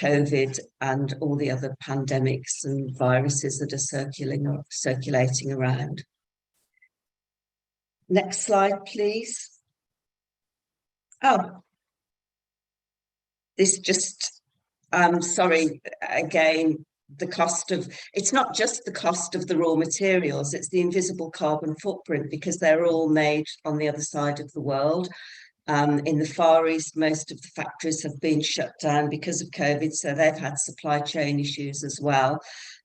COVID and all the other pandemics and viruses that are circulating around. Next slide, please. Oh, this just, sorry, again, the cost of, it's not just the cost of the raw materials, it's the invisible carbon footprint, because they're all made on the other side of the world. In the Far East, most of the factories have been shut down because of COVID, so they've had supply chain issues as well.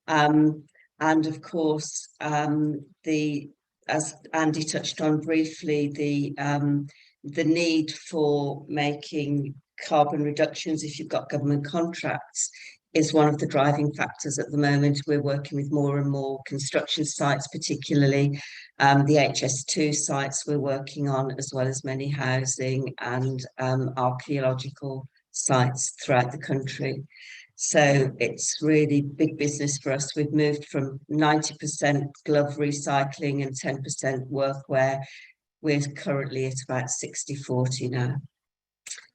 And of course, as Andy touched on briefly, the need for making carbon reductions if you've got government contracts is one of the driving factors at the moment. We're working with more and more construction sites, particularly the HS2 sites we're working on, as well as many housing and archaeological sites throughout the country. So it's really big business for us. We've moved from 90% glove recycling and 10% workwear. We're currently at about 60-40 now.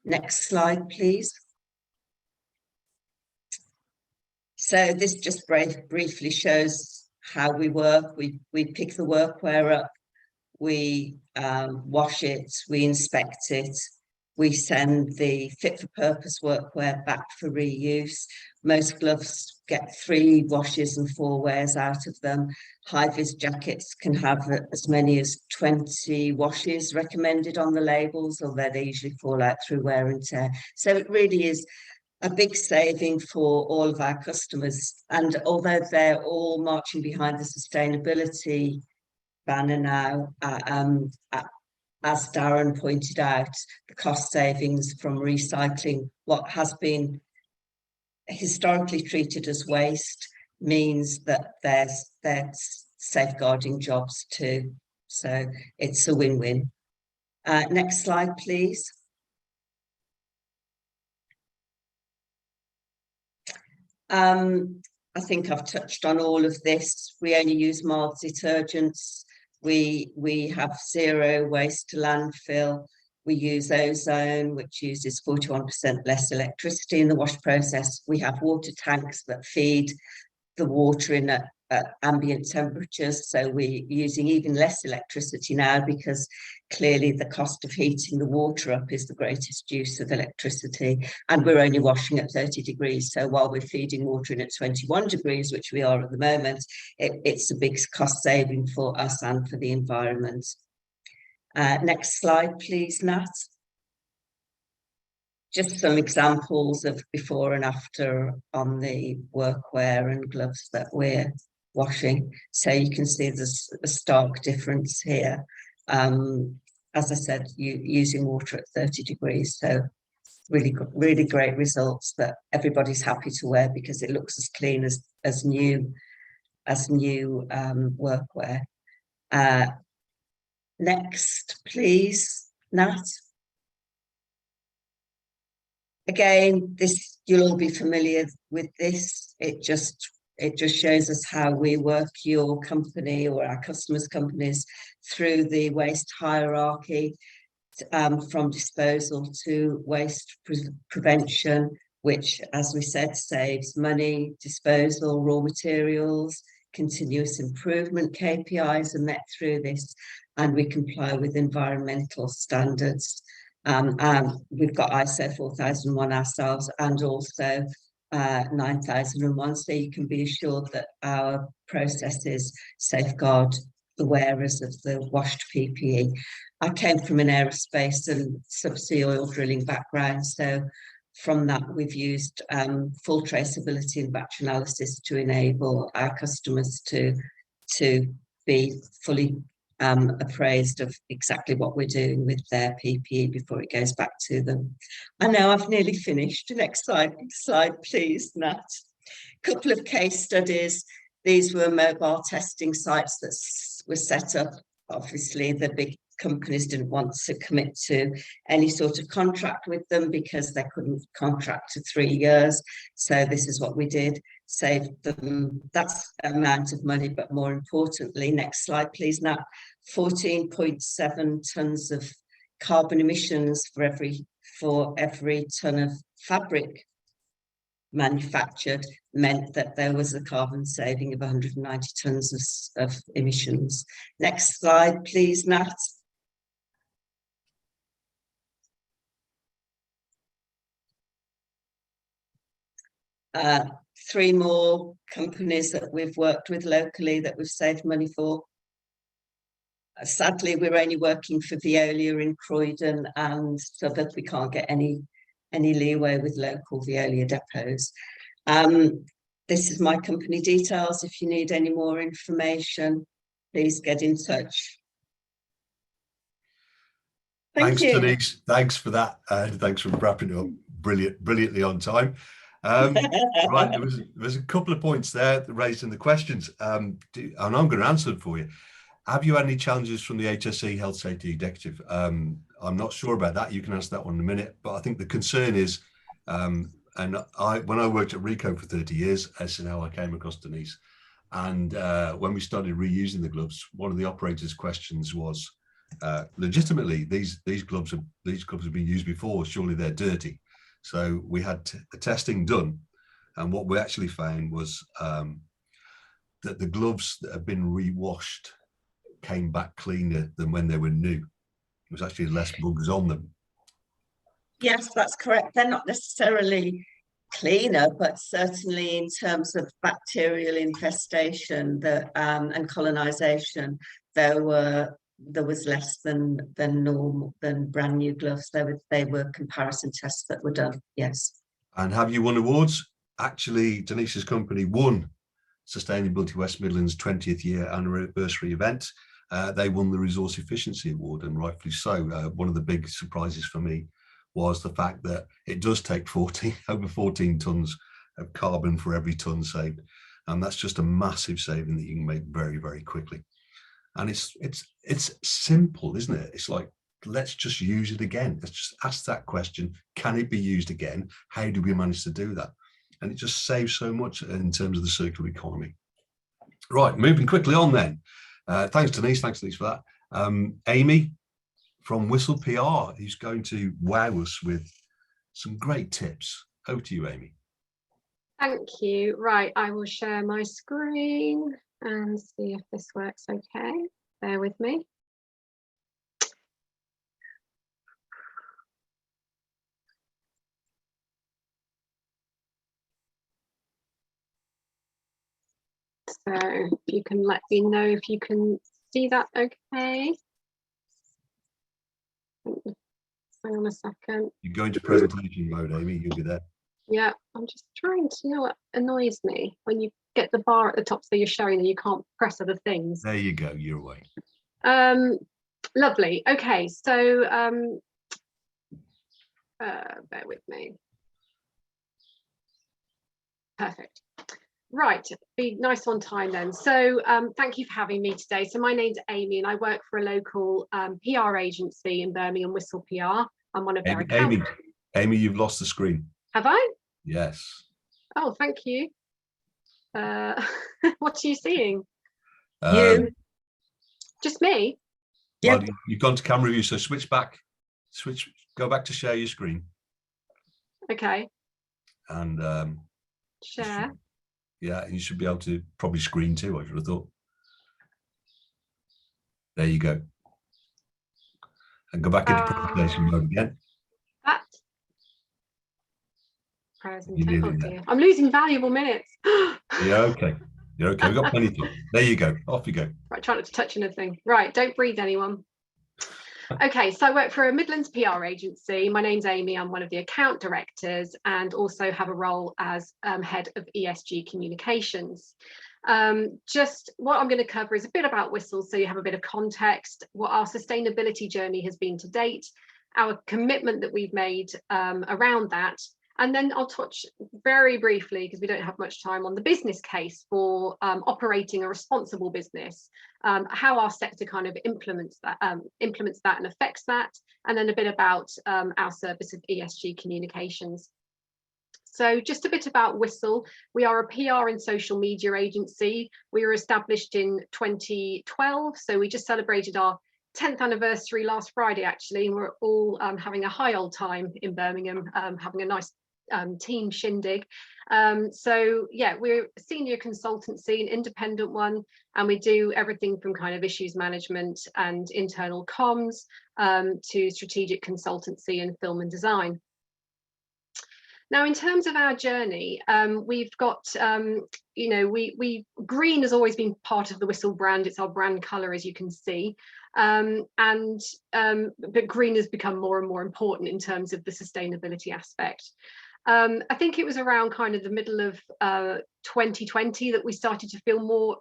Next slide, please. So this just briefly shows how we work. We pick the workwear up, we wash it, we inspect it, we send the fit for purpose workwear back for reuse. Most gloves get 3 washes and 4 wears out of them. High-vis jackets can have as many as 20 washes recommended on the labels, although they usually fall out through wear and tear. So it really is a big saving for all of our customers. And although they're all marching behind the sustainability banner now, as Darren pointed out, the cost savings from recycling what has been historically treated as waste means that there's safeguarding jobs too. So it's a win-win. Next slide, please. I think I've touched on all of this. We only use mild detergents. We have 0 waste to landfill. We use ozone, which uses 41% less electricity in the wash process. We have water tanks that feed the water in at ambient temperatures. So we're using even less electricity now because clearly the cost of heating the water up is the greatest use of electricity. And we're only washing at 30 degrees. So while we're feeding water in at 21 degrees, which we are at the moment, it's a big cost saving for us and for the environment. Next slide, please, Nat. Just some examples of before and after on the workwear and gloves that we're washing. So you can see there's a stark difference here. As I said, using water at 30 degrees. So really great results that everybody's happy to wear because it looks as clean as new workwear. Next, please, Nat. Again, this you'll all be familiar with this. It just shows us how we work your company or our customers' companies through the waste hierarchy, from disposal to waste prevention, which, as we said, saves money. Disposal, raw materials, continuous improvement KPIs are met through this, and we comply with environmental standards. We've got ISO 4001 ourselves and also 9001, so you can be assured that our processes safeguard the wearers of the washed PPE. I came from an aerospace and subsea oil drilling background, so from that we've used full traceability and batch analysis to enable our customers to be fully appraised of exactly what we're doing with their PPE before it goes back to them. And now I've nearly finished. Next slide, please, Nat. Couple of case studies. These were mobile testing sites that were set up. Obviously, the big companies didn't want to commit to any sort of contract with them because they couldn't contract to 3 years. So this is what we did, saved them that amount of money, but more importantly, next slide, please, Nat, 14.7 tonnes of carbon emissions for every tonne of fabric manufactured meant that there was a carbon saving of 190 tonnes of emissions. Next slide, please, Nat. Three more companies that we've worked with locally that we've saved money for. Sadly, we're only working for Veolia in Croydon, and so that we can't get any leeway with local Veolia depots. This is my company details. If you need any more information, please get in touch. Thanks, Denise. Thanks for that. Thanks for wrapping it up brilliantly on time. Right, there's a couple of points there raised in the questions, and I'm going to answer them for you. Have you had any challenges from the HSE Health Safety Executive? I'm not sure about that. You can answer that one in a minute. But I think the concern is, and when I worked at Rico for 30 years, as you know, I came across Denise, and when we started reusing the gloves, one of the operators' questions was, legitimately, these gloves have been used before. Surely they're dirty. So we had the testing done, And what we actually found was that the gloves that had been re-washed came back cleaner than when they were new. There was actually less bugs on them. Yes, that's correct. They're not necessarily cleaner, but certainly in terms of bacterial infestation and colonization, there was less than normal, than brand new gloves. They were comparison tests that were done. Yes. And have you won awards? Actually, Denise's company won Sustainability West Midlands 20th year anniversary event. They won the Resource Efficiency Award, and rightfully so. One of the big surprises for me was the fact that it does take over 14 tons of carbon for every ton saved. And that's just a massive saving that you can make very, very quickly. And it's simple, isn't it? It's like, let's just use it again. Let's just ask that question. Can it be used again? How do we manage to do that? And it just saves so much in terms of the circular economy. Right, moving quickly on then. Thanks, Denise. Thanks, Denise, for that. Amy from Whistle PR, who's going to wow us with some great tips. Over to you, Amy. Thank you. Right, I will share my screen and see if this works okay. Bear with me. So if you can let me know if you can see that okay. Hang on a second. You go into presentation mode, Amy, you'll be there. Yeah, I'm just trying to know what annoys me when you get the bar at the top so you're showing that you can't press other things. There you go, you're away. Lovely. Okay, so bear with me. Perfect. Right, be nice on time then. So thank you for having me today. So my name's Amy and I work for a local PR agency in Birmingham, Whistle PR. I'm one of their accountants. Amy, you've lost the screen. Have I? Yes. Oh, thank you. What are you seeing? You. Just me? Well, you've gone to camera view, so go back to share your screen. Okay. And share. Yeah, you should be able to probably screen too, I should have thought. There you go. And go back into presentation mode again. That. Presentation. Oh dear. I'm losing valuable minutes. Yeah, okay. You're okay. We've got plenty of time. There you go. Off you go. Right, try not to touch anything. Right, don't breathe, anyone. Okay, so I work for a Midlands PR agency. My name's Amy. I'm one of the account directors and also have a role as head of ESG communications. Just what I'm going to cover is a bit about Whistle, so you have a bit of context, what our sustainability journey has been to date, our commitment that we've made around that, and then I'll touch very briefly, because we don't have much time, on the business case for operating a responsible business, how our sector kind of implements that and affects that, and then a bit about our service of ESG communications. So just a bit about Whistle. We are a PR and social media agency. We were established in 2012, so we just celebrated our 10th anniversary last Friday, actually, and we're all having a high old time in Birmingham, having a nice team shindig. So yeah, we're a senior consultancy, an independent one, and we do everything from kind of issues management and internal comms to strategic consultancy and film and design. Now, in terms of our journey, we've got, you know, green has always been part of the Whistle brand. It's our brand colour, as you can see. But green has become more and more important in terms of the sustainability aspect. I think it was around kind of the middle of 2020 that we started to feel more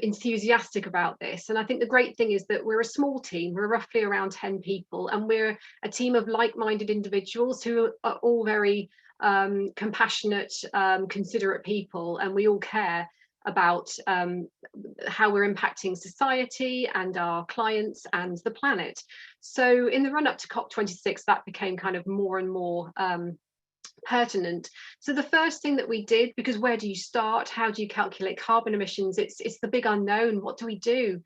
enthusiastic about this. And I think the great thing is that we're a small team. We're roughly around 10 people, and we're a team of like-minded individuals who are all very compassionate, considerate people, and we all care about how we're impacting society and our clients and the planet. So in the run-up to COP26, that became kind of more and more pertinent. So the first thing that we did, because where do you start? How do you calculate carbon emissions? It's the big unknown. What do we do?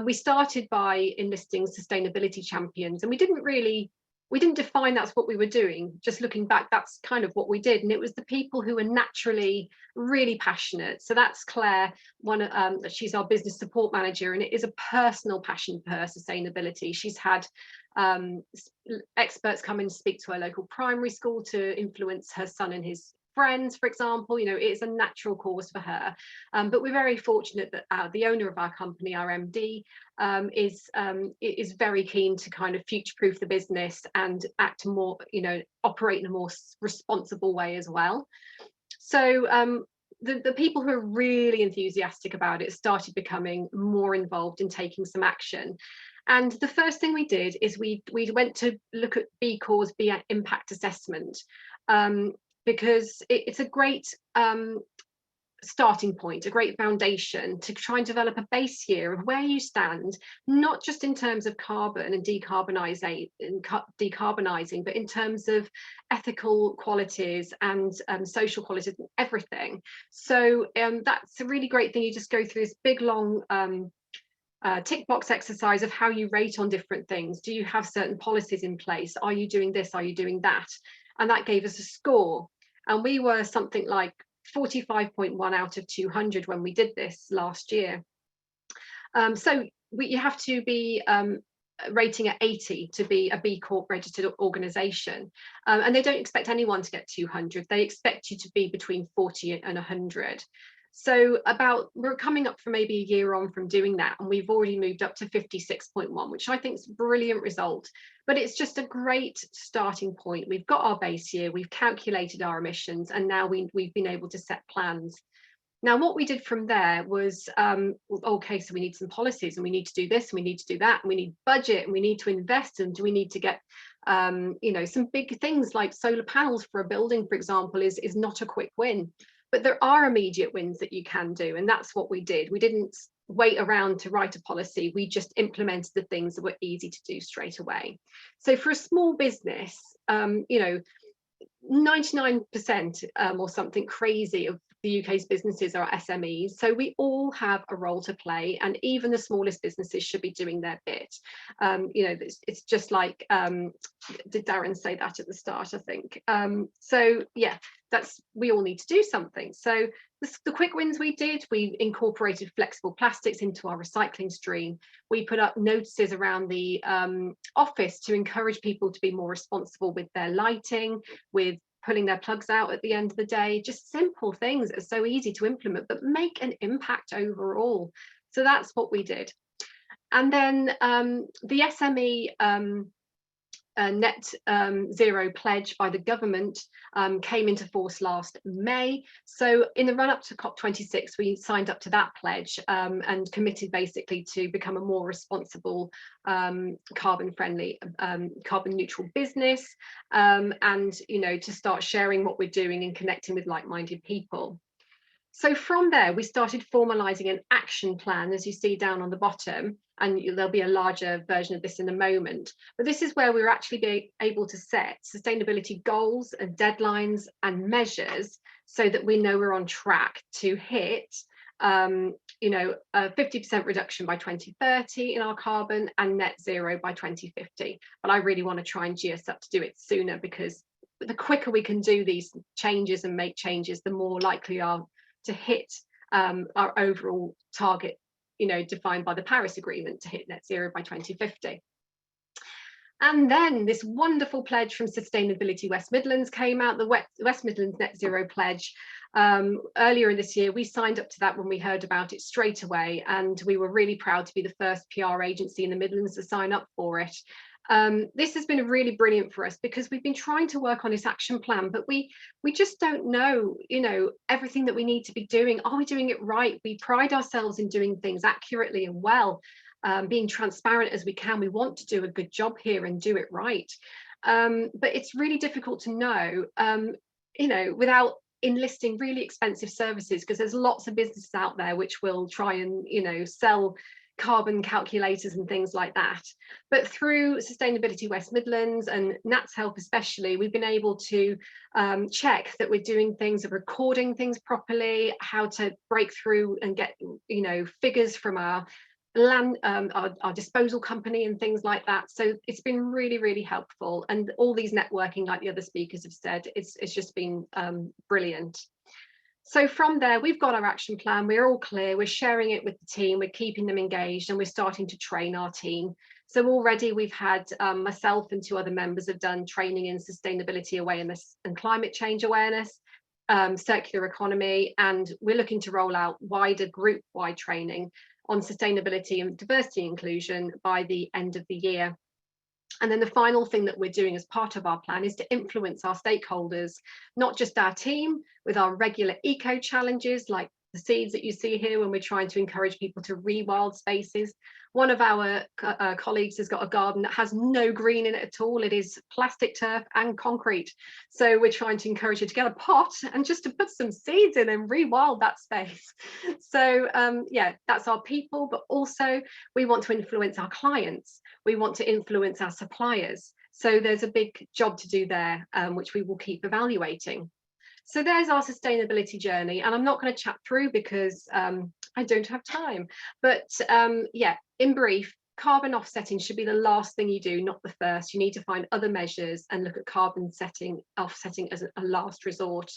We started by enlisting sustainability champions, and we didn't really we didn't define that's what we were doing. Just looking back, that's kind of what we did. And it was the people who were naturally really passionate. So that's Claire, she's our business support manager, and it is a personal passion for her, sustainability. She's had experts come and speak to her local primary school to influence her son and his friends, for example. You know, it's a natural cause for her. But we're very fortunate that the owner of our company, our MD, is very keen to kind of future-proof the business and act more, you know, operate in a more responsible way as well. So the people who are really enthusiastic about it started becoming more involved in taking some action. And the first thing we did is we went to look at B Corp's B impact assessment, because it's a great starting point, a great foundation to try and develop a base year of where you stand, not just in terms of carbon and decarbonising, but in terms of ethical qualities and social qualities and everything. So that's a really great thing. You just go through this big long tick box exercise of how you rate on different things. Do you have certain policies in place? Are you doing this? Are you doing that? And that gave us a score. And we were something like 45.1 out of 200 when we did this last year. So you have to be rating at 80 to be a B Corp registered organisation. And they don't expect anyone to get 200. They expect you to be between 40 and 100. So we're coming up for maybe a year on from doing that, and we've already moved up to 56.1, which I think is a brilliant result. But it's just a great starting point. We've got our base year, we've calculated our emissions, and now we've been able to set plans. Now, what we did from there was, okay, so we need some policies, and we need to do this, and we need to do that, and we need budget, and we need to invest, and do we need to get, you know, some big things like solar panels for a building, for example, is not a quick win. But there are immediate wins that you can do, and that's what we did. We didn't wait around to write a policy. We just implemented the things that were easy to do straight away. So for a small business, you know, 99% or something crazy of the UK's businesses are SMEs. So we all have a role to play, and even the smallest businesses should be doing their bit. You know, it's just like, did Darren say that at the start, I think. So yeah, we all need to do something. So the quick wins we did, we incorporated flexible plastics into our recycling stream. We put up notices around the office to encourage people to be more responsible with their lighting, with pulling their plugs out at the end of the day. Just simple things that are so easy to implement but make an impact overall. So that's what we did. And then the SME net zero pledge by the government came into force last May. So in the run up to COP26, we signed up to that pledge and committed basically to become a more responsible, carbon friendly, carbon neutral business, and, you know, to start sharing what we're doing and connecting with like-minded people. So from there, we started formalising an action plan, as you see down on the bottom, and there'll be a larger version of this in a moment. But this is where we're actually able to set sustainability goals and deadlines and measures so that we know we're on track to hit, you know, a 50% reduction by 2030 in our carbon and net zero by 2050. But I really want to try and G us up to do it sooner, because the quicker we can do these changes and make changes, the more likely we are to hit our overall target, you know, defined by the Paris Agreement, to hit net zero by 2050. And then this wonderful pledge from Sustainability West Midlands came out, the West Midlands Net Zero Pledge. Earlier in this year, we signed up to that when we heard about it straight away, and we were really proud to be the first PR agency in the Midlands to sign up for it. This has been really brilliant for us, because we've been trying to work on this action plan, but we just don't know, you know, everything that we need to be doing. Are we doing it right? We pride ourselves in doing things accurately and well, being transparent as we can. We want to do a good job here and do it right. But it's really difficult to know, you know, without enlisting really expensive services, because there's lots of businesses out there which will try and, you know, sell carbon calculators and things like that. But through Sustainability West Midlands and Nat's help especially, we've been able to check that we're doing things, recording things properly, how to break through and get, you know, figures from our our disposal company and things like that. So it's been really, really helpful. And all these networking, like the other speakers have said, it's just been brilliant. So from there, we've got our action plan. We're all clear. We're sharing it with the team. We're keeping them engaged, and we're starting to train our team. So already we've had myself and 2 other members have done training in sustainability awareness and climate change awareness, circular economy, and we're looking to roll out wider group-wide training on sustainability and diversity inclusion by the end of the year. And then the final thing that we're doing as part of our plan is to influence our stakeholders, not just our team with our regular eco challenges like the seeds that you see here when we're trying to encourage people to rewild spaces. One of our colleagues has got a garden that has no green in it at all. It is plastic turf and concrete. So we're trying to encourage you to get a pot and just to put some seeds in and rewild that space. So yeah, that's our people, but also we want to influence our clients. We want to influence our suppliers. So there's a big job to do there, which we will keep evaluating. So there's our sustainability journey, and I'm not going to chat through because I don't have time. But yeah, in brief, carbon offsetting should be the last thing you do, not the first. You need to find other measures and look at carbon offsetting as a last resort.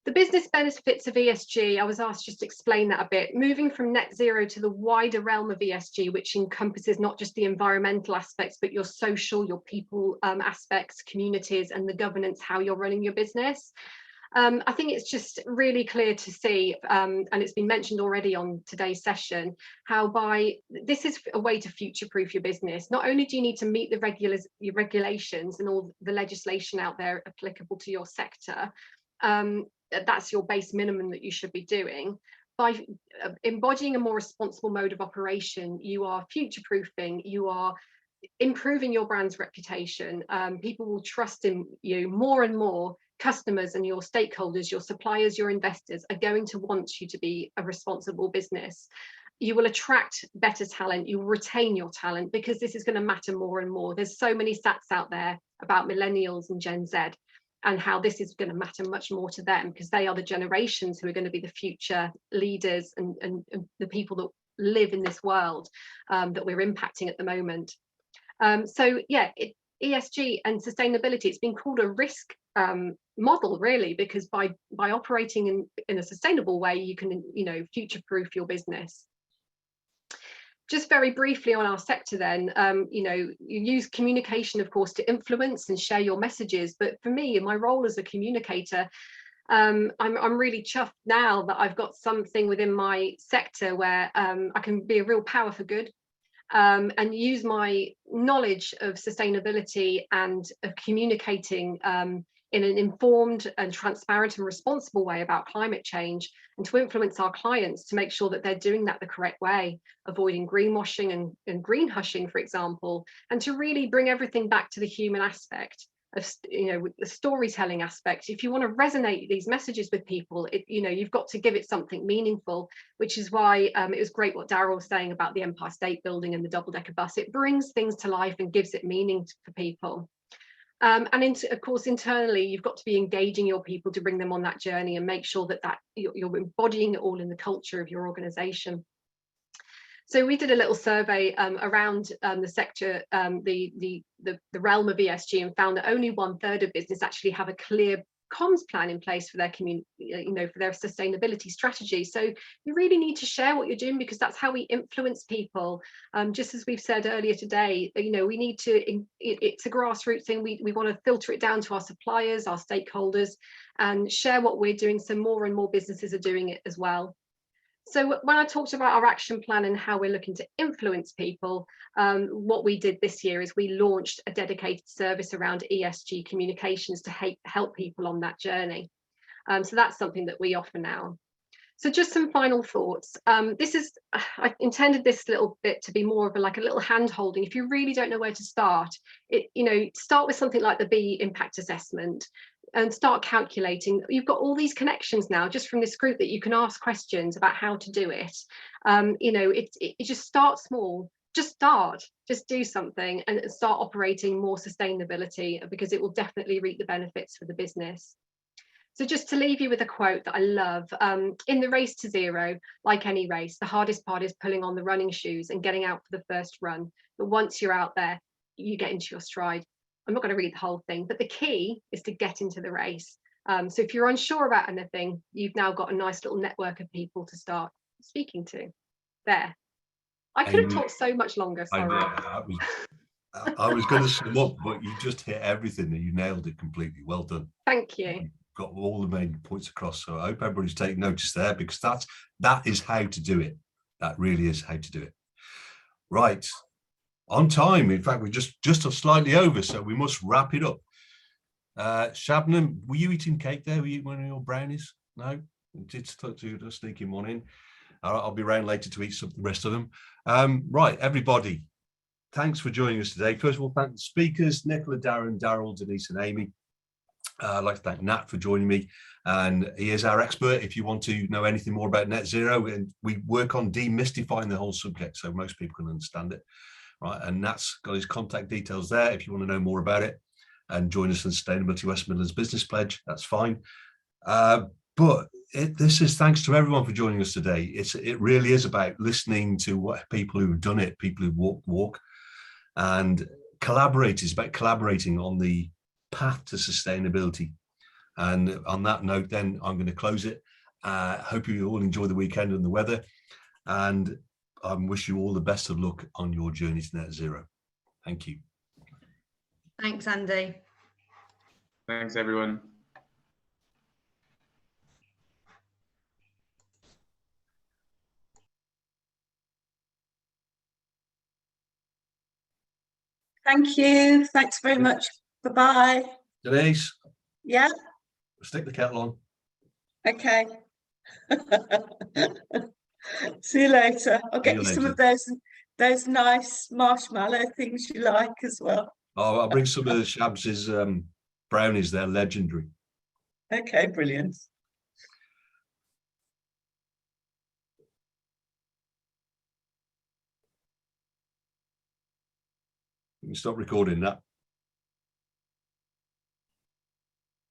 The business benefits of ESG, I was asked just to explain that a bit. Moving from net zero to the wider realm of ESG, which encompasses not just the environmental aspects, but your social, your people aspects, communities, and the governance, how you're running your business. I think it's just really clear to see, and it's been mentioned already on today's session, how this is a way to future-proof your business. Not only do you need to meet the regulations and all the legislation out there applicable to your sector, that's your base minimum that you should be doing. By embodying a more responsible mode of operation, you are future-proofing, you are improving your brand's reputation. People will trust in you more and more. Customers and your stakeholders, your suppliers, your investors are going to want you to be a responsible business. You will attract better talent, you will retain your talent, because this is going to matter more and more. There's so many stats out there about millennials and Gen Z, and how this is going to matter much more to them, because they are the generations who are going to be the future leaders and the people that live in this world that we're impacting at the moment. So yeah, ESG and sustainability, it's been called a risk model, really, because by operating in a sustainable way, you can, future-proof your business. Just very briefly on our sector then, you use communication, of course, to influence and share your messages. But for me, in my role as a communicator, I'm really chuffed now that I've got something within my sector where I can be a real power for good, and use my knowledge of sustainability and of communicating in an informed and transparent and responsible way about climate change, and to influence our clients to make sure that they're doing that the correct way, avoiding greenwashing and green hushing, for example, and to really bring everything back to the human aspect of, the storytelling aspect. If you want to resonate these messages with people, you've got to give it something meaningful, which is why it was great what Darryl was saying about the Empire State Building and the double-decker bus. It brings things to life and gives it meaning for people. Of course, internally, you've got to be engaging your people to bring them on that journey and make sure that you're embodying it all in the culture of your organization. So we did a little survey around the sector, the realm of ESG, and found that only 1/3 of business actually have a clear comms plan in place for their community, for their sustainability strategy. So you really need to share what you're doing, because that's how we influence people. Just as we've said earlier today, we need to, it's a grassroots thing. We want to filter it down to our suppliers, our stakeholders, and share what we're doing, so more and more businesses are doing it as well. So when I talked about our action plan and how we're looking to influence people, what we did this year is we launched a dedicated service around ESG communications to help people on that journey. So that's something that we offer now. So just some final thoughts. I intended this little bit to be more of a little hand holding. If you really don't know where to start, start with something like the B impact assessment and start calculating. You've got all these connections now just from this group that you can ask questions about how to do it. It just start small. Just do something and start operating more sustainability, because it will definitely reap the benefits for the business. So just to leave you with a quote that I love, in the race to zero, like any race, the hardest part is pulling on the running shoes and getting out for the first run. But once you're out there, you get into your stride. I'm not going to read the whole thing, but the key is to get into the race. So if you're unsure about anything, you've now got a nice little network of people to start speaking to. There. I could have talked so much longer, sorry. I was going to sum up, but you just hit everything and you nailed it completely. Well done. Thank you. Got all the main points across. So I hope everybody's taking notice there, because that is how to do it. That really is how to do it. Right. On time. In fact, we're just slightly over, so we must wrap it up. Shabnam, were you eating cake there? Were you eating one of your brownies? No? It's sneaking one in. I'll be around later to eat the rest of them. Right, everybody. Thanks for joining us today. First of all, thank the speakers, Nicola, Darren, Daryl, Denise and Amy. I'd like to thank Nat for joining me. And he is our expert if you want to know anything more about net zero. And we work on demystifying the whole subject so most people can understand it. Right, and Nat's got his contact details there if you want to know more about it. And join us in Sustainability West Midlands Business Pledge. That's fine. But this is thanks to everyone for joining us today. It really is about listening to what people who've done it, people who've walked the walk, and collaborate. It's about collaborating on the path to sustainability. And on that note, then I'm going to close it. Hope you all enjoy the weekend and the weather, and I wish you all the best of luck on your journey to net zero. Thank you. Thanks, Andy. Thanks, everyone. Thank you. Thanks very much. Bye-bye. Denise, Yeah, stick the kettle on. okay. See you later. I'll get you some of those nice marshmallow things you like as well. Oh, I'll bring some of the Shabs' brownies. They're legendary. Okay, brilliant. You can stop recording that.